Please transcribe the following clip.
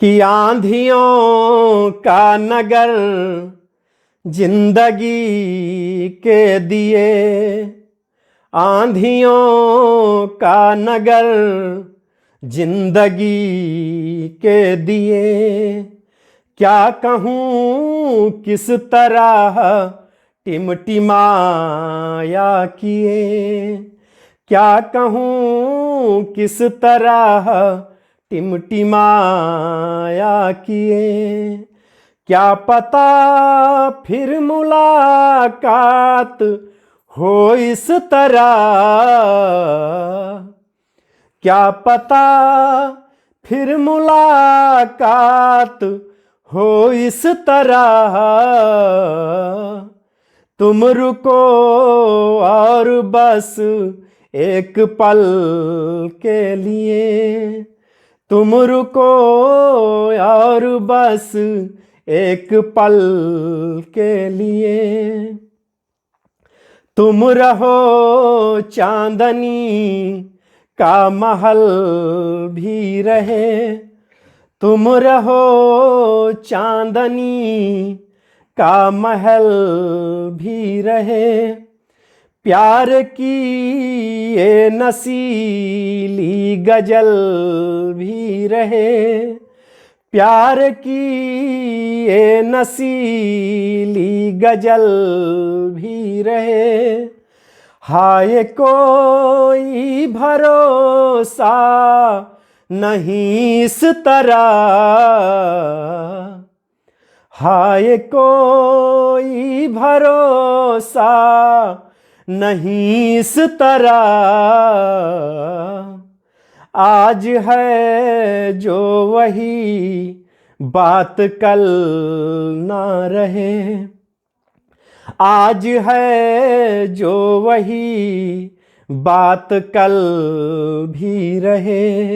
कि आंधियों का नगर जिंदगी के दिए, आंधियों का नगर जिंदगी के दिए। क्या कहूँ किस तरह टिमटिमाया किए, क्या कहूँ किस तरह टिमटिमाया किए। क्या पता फिर मुलाकात हो इस तरह, क्या पता फिर मुलाकात हो इस तरह। तुम रुको और बस एक पल के लिए, तुम रुको और बस एक पल के लिए। तुम रहो चांदनी का महल भी रहे, तुम रहो चांदनी का महल भी रहे। प्यार की ये नसीली गजल भी रहे, प्यार की ये नसीली गजल भी रहे। हाय कोई भरोसा नहीं इस तरह, हाय कोई भरोसा नहीं इस तरह। आज है जो वही बात कल ना रहे, आज है जो वही बात कल भी रहे।